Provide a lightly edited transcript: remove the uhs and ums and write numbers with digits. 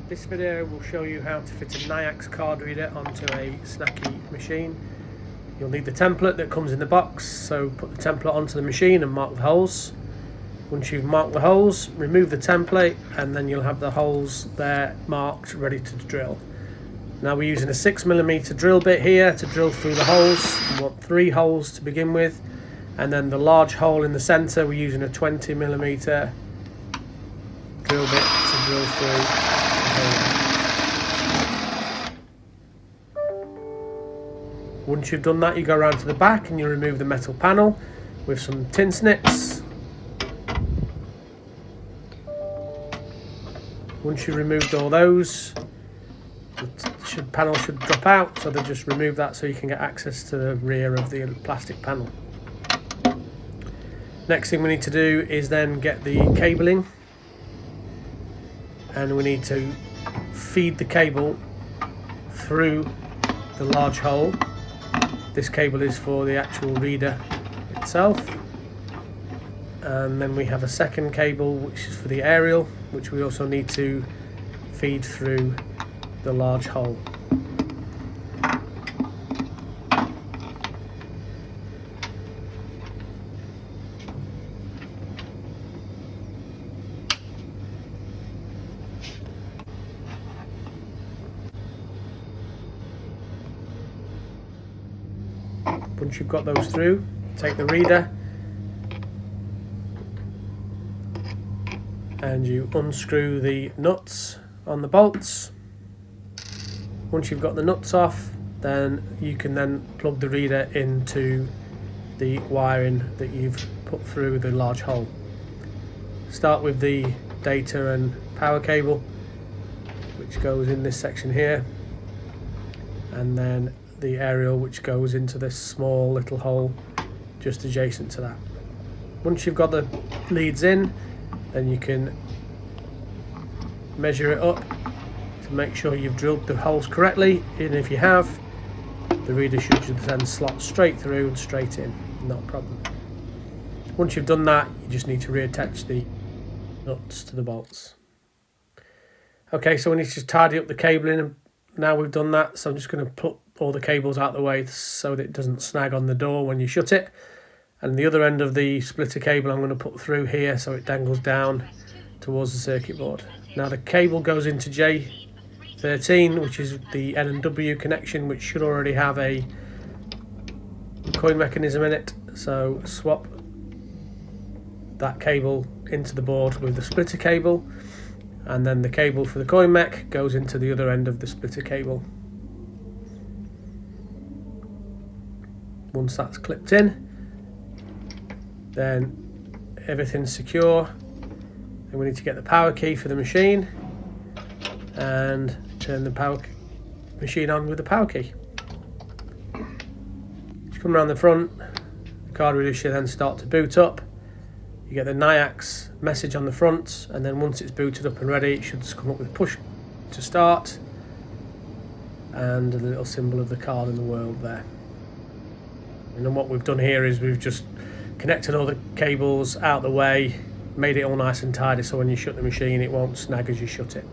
This video will show you how to fit a Nayax card reader onto a Snacky machine. You'll need the template that comes in the box, so put the template onto the machine and mark the holes. Once you've marked the holes, remove the template and then you'll have the holes there marked, ready to drill. Now we're using a 6mm drill bit here to drill through the holes. We want 3 holes to begin with, and then the large hole in the centre we're using a 20mm drill bit to drill through the hole. Once you've done that, you go around to the back and you remove the metal panel with some tin snips. Once you've removed all those, the panel should drop out, so they'll just remove that so you can get access to the rear of the plastic panel. Next thing we need to do is then get the cabling, and we need to feed the cable through the large hole. This cable is for the actual reader itself, and then we have a second cable which is for the aerial, which we also need to feed through the large hole. Once you've got those through, take the reader and you unscrew the nuts on the bolts. Once you've got the nuts off, then you can then plug the reader into the wiring that you've put through the large hole. Start with the data and power cable, which goes in this section here, and then the aerial, which goes into this small little hole just adjacent to that. Once you've got the leads in, then you can measure it up to make sure you've drilled the holes correctly, and if you have, the reader should then slot straight through and straight in, not a problem. Once you've done that, you just need to reattach the nuts to the bolts. Okay, so we need to just tidy up the cabling, and now we've done that, so I'm just going to put all the cables out of the way so that it doesn't snag on the door when you shut it. And the other end of the splitter cable I'm going to put through here so it dangles down towards the circuit board. Now the cable goes into J13, which is the N and W connection, which should already have a coin mechanism in it. So swap that cable into the board with the splitter cable, and then the cable for the coin mech goes into the other end of the splitter cable. Once that's clipped in, then everything's secure, and we need to get the power key for the machine and turn the power machine on with the power key. Just come around the front, the card reader should then start to boot up. You get the Nayax message on the front, and then once it's booted up and ready, it should just come up with push to start and a little symbol of the card in the world there. And then what we've done here is we've just connected all the cables out the way, made it all nice and tidy so when you shut the machine it won't snag as you shut it.